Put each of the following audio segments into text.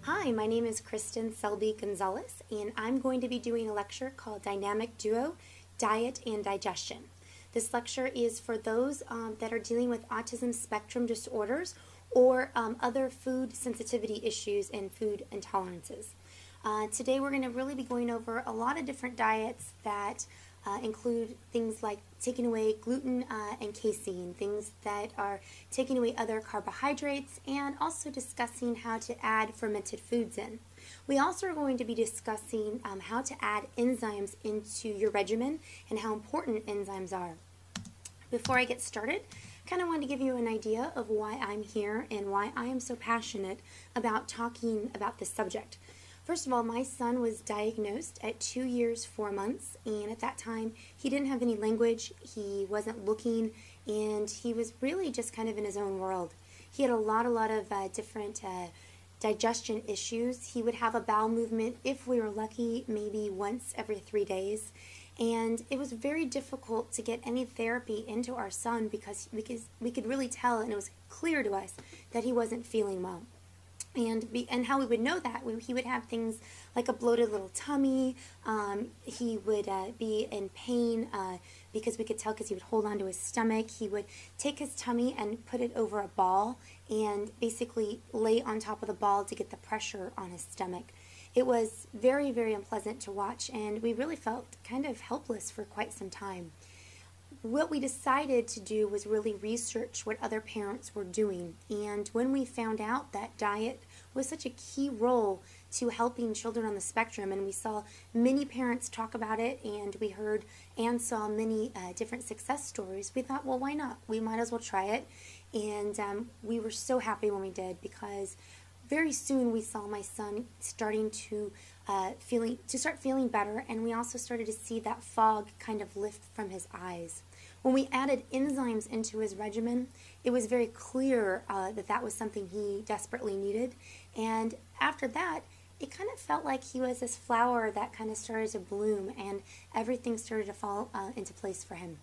Hi, my name is Kristin Selby Gonzalez, and I'm going to be doing a lecture called Dynamic Duo, Diet and Digestion. This lecture is for those that are dealing with autism spectrum disorders or other food sensitivity issues and food intolerances. Today we're going to really be going over a lot of different diets that include things like taking away gluten and casein, things that are taking away other carbohydrates, and also discussing how to add fermented foods in. We also are going to be discussing how to add enzymes into your regimen and how important enzymes are. Before I get started, I kind of want to give you an idea of why I'm here and why I am so passionate about talking about this subject. First of all, my son was diagnosed at 2 years, 4 months, and at that time he didn't have any language, he wasn't looking, and he was really just kind of in his own world. He had a lot of different digestion issues. He would have a bowel movement, if we were lucky, maybe once every 3 days. And it was very difficult to get any therapy into our son because we could really tell, and it was clear to us, that he wasn't feeling well. And how we would know that, he would have things like a bloated little tummy. He would be in pain because we could tell because he would hold onto his stomach. He would take his tummy and put it over a ball and basically lay on top of the ball to get the pressure on his stomach. It was very, very unpleasant to watch, and we really felt kind of helpless for quite some time. What we decided to do was really research what other parents were doing, and when we found out that diet was such a key role to helping children on the spectrum, and we saw many parents talk about it, and we heard and saw many different success stories, we thought, well, why not? We might as well try it, and we were so happy when we did, because very soon we saw my son starting to start feeling better, and we also started to see that fog kind of lift from his eyes. When we added enzymes into his regimen, it was very clear that that was something he desperately needed. And after that, it kind of felt like he was this flower that kind of started to bloom, and everything started to fall into place for him.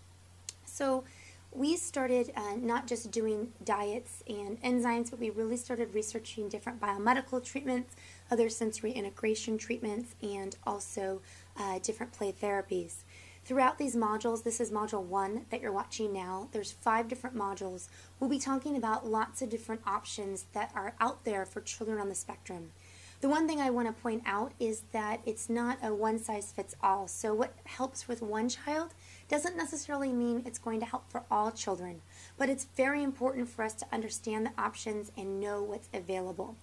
So we started not just doing diets and enzymes, but we really started researching different biomedical treatments, other sensory integration treatments, and also different play therapies. Throughout these modules, this is module 1 that you're watching now, there's 5 different modules. We'll be talking about lots of different options that are out there for children on the spectrum. The one thing I want to point out is that it's not a one-size-fits-all. So what helps with one child doesn't necessarily mean it's going to help for all children. But it's very important for us to understand the options and know what's available.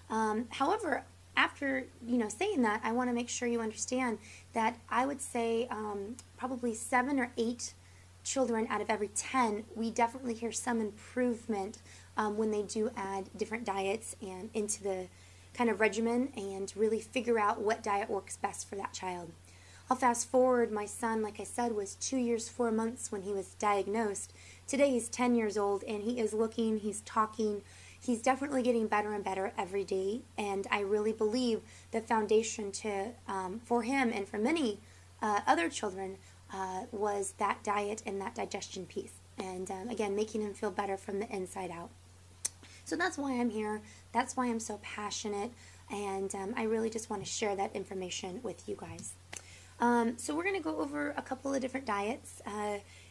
However, after saying that, I want to make sure you understand that I would say probably 7 or 8 children out of every 10, we definitely hear some improvement when they do add different diets and into the kind of regimen and really figure out what diet works best for that child. I'll fast forward. My son, like I said, was 2 years, 4 months when he was diagnosed. Today he's 10 years old, and he is looking, he's talking, he's definitely getting better and better every day, and I really believe the foundation for him and for many other children was that diet and that digestion piece, and again, making him feel better from the inside out. So that's why I'm here, that's why I'm so passionate, and I really just want to share that information with you guys. So we're going to go over a couple of different diets.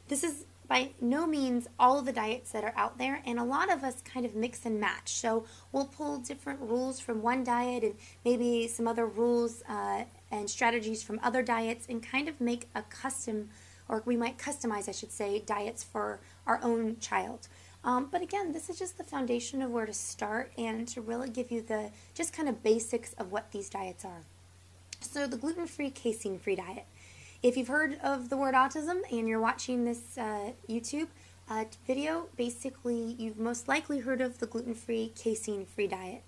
This is by no means all of the diets that are out there, and a lot of us kind of mix and match. So we'll pull different rules from one diet and maybe some other rules and strategies from other diets and kind of make a custom, or we might customize, I should say, diets for our own child. But again, this is just the foundation of where to start and to really give you the just kind of basics of what these diets are. So the gluten-free, casein-free diet. If you've heard of the word autism and you're watching this YouTube video, basically you've most likely heard of the gluten-free, casein-free diet.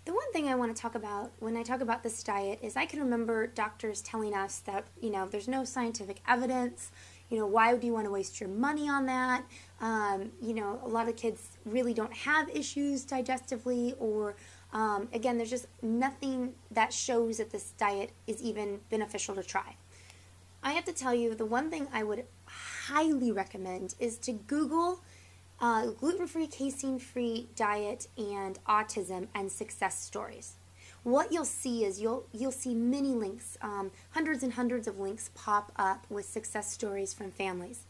The one thing I want to talk about when I talk about this diet is I can remember doctors telling us that, there's no scientific evidence, why would you want to waste your money on that? A lot of kids really don't have issues digestively, or again, there's just nothing that shows that this diet is even beneficial to try. I have to tell you, the one thing I would highly recommend is to Google gluten-free, casein-free diet and autism and success stories. what you'll see is you'll see many links, hundreds and hundreds of links pop up with success stories from families.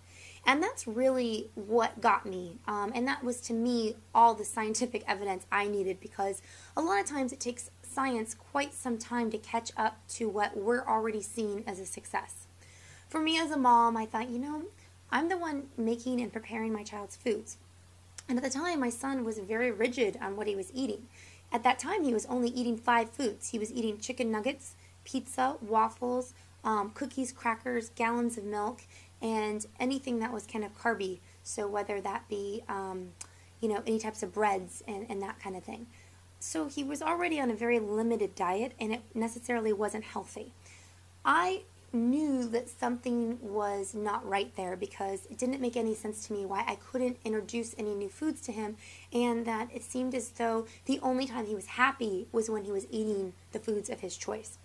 And that's really what got me. And that was, to me, all the scientific evidence I needed, because a lot of times it takes science quite some time to catch up to what we're already seeing as a success. For me as a mom, I thought, I'm the one making and preparing my child's foods. And at the time, my son was very rigid on what he was eating. At that time, he was only eating 5 foods. He was eating chicken nuggets, pizza, waffles, cookies, crackers, gallons of milk, and anything that was kind of carby. So whether that be, any types of breads and that kind of thing. So he was already on a very limited diet, and it necessarily wasn't healthy. I knew that something was not right there, because it didn't make any sense to me why I couldn't introduce any new foods to him, and that it seemed as though the only time he was happy was when he was eating the foods of his choice.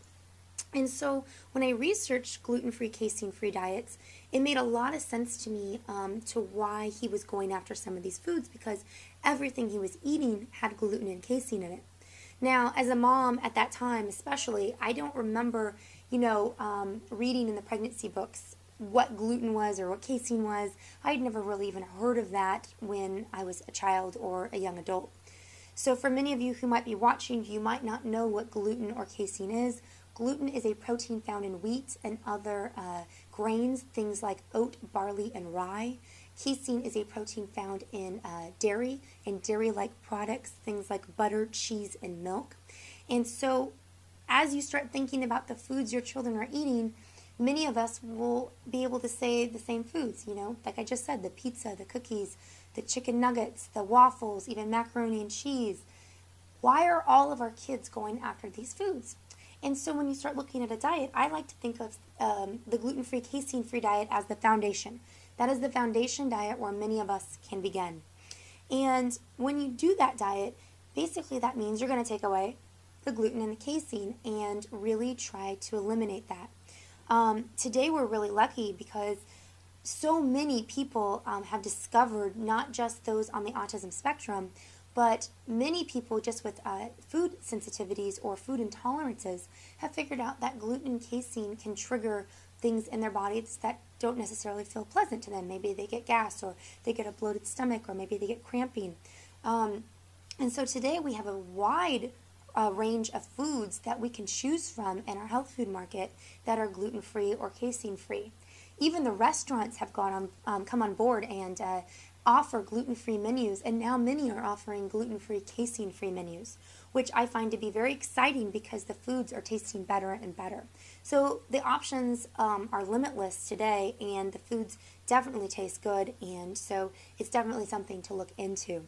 And so when I researched gluten-free, casein-free diets, it made a lot of sense to me to why he was going after some of these foods, because everything he was eating had gluten and casein in it. Now, as a mom at that time especially, I don't remember, reading in the pregnancy books what gluten was or what casein was. I'd never really even heard of that when I was a child or a young adult. So for many of you who might be watching, you might not know what gluten or casein is. Gluten is a protein found in wheat and other grains, things like oat, barley, and rye. Casein is a protein found in dairy and dairy-like products, things like butter, cheese, and milk. And so as you start thinking about the foods your children are eating, many of us will be able to say the same foods, like I just said, the pizza, the cookies, the chicken nuggets, the waffles, even macaroni and cheese. Why are all of our kids going after these foods? And so when you start looking at a diet, I like to think of the gluten-free, casein-free diet as the foundation. That is the foundation diet where many of us can begin. And when you do that diet, basically that means you're going to take away the gluten and the casein and really try to eliminate that. Today we're really lucky because so many people have discovered, not just those on the autism spectrum, but many people just with food sensitivities or food intolerances have figured out that gluten and casein can trigger things in their bodies that don't necessarily feel pleasant to them. Maybe they get gas, or they get a bloated stomach, or maybe they get cramping. And so today we have a wide range of foods that we can choose from in our health food market that are gluten-free or casein-free. Even the restaurants have come on board and offer gluten-free menus, and now many are offering gluten-free, casein-free menus, which I find to be very exciting because the foods are tasting better and better. So the options are limitless today, and the foods definitely taste good, and so it's definitely something to look into.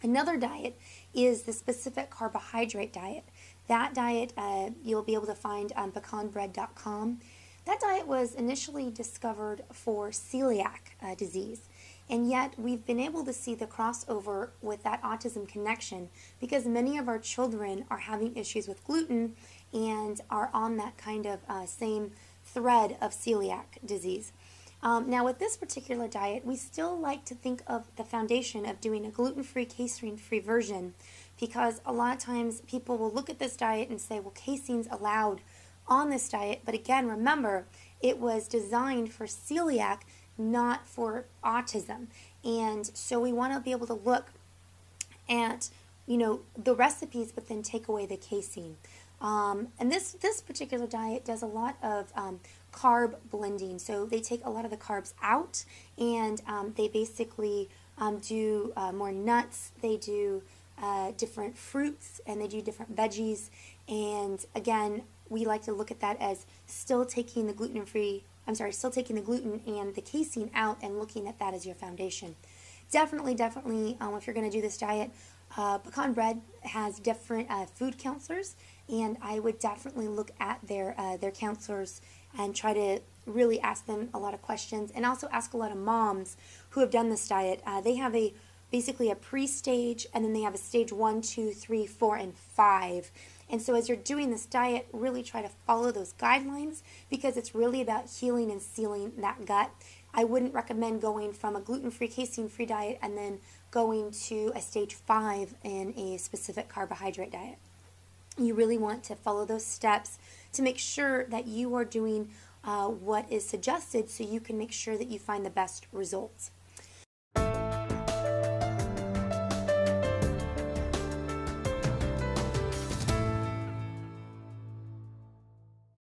Another diet is the specific carbohydrate diet. That diet you'll be able to find on pecanbread.com. That diet was initially discovered for celiac disease, and yet we've been able to see the crossover with that autism connection because many of our children are having issues with gluten and are on that kind of same thread of celiac disease. Now with this particular diet, we still like to think of the foundation of doing a gluten-free, casein-free version, because a lot of times people will look at this diet and say, well, casein's allowed on this diet, but again, remember, it was designed for celiac, not for autism. And so we want to be able to look at, the recipes, but then take away the casein. And this particular diet does a lot of carb blending. So they take a lot of the carbs out, and they basically do more nuts. They do different fruits, and they do different veggies. And again, we like to look at that as still taking the gluten and the casein out and looking at that as your foundation. Definitely, if you're going to do this diet, Pecan Bread has different food counselors, and I would definitely look at their counselors and try to really ask them a lot of questions, and also ask a lot of moms who have done this diet. They have basically a pre-stage, and then they have a stage 1, 2, 3, 4, and 5. And so as you're doing this diet, really try to follow those guidelines, because it's really about healing and sealing that gut. I wouldn't recommend going from a gluten-free, casein-free diet and then going to a stage 5 in a specific carbohydrate diet. You really want to follow those steps to make sure that you are doing what is suggested so you can make sure that you find the best results.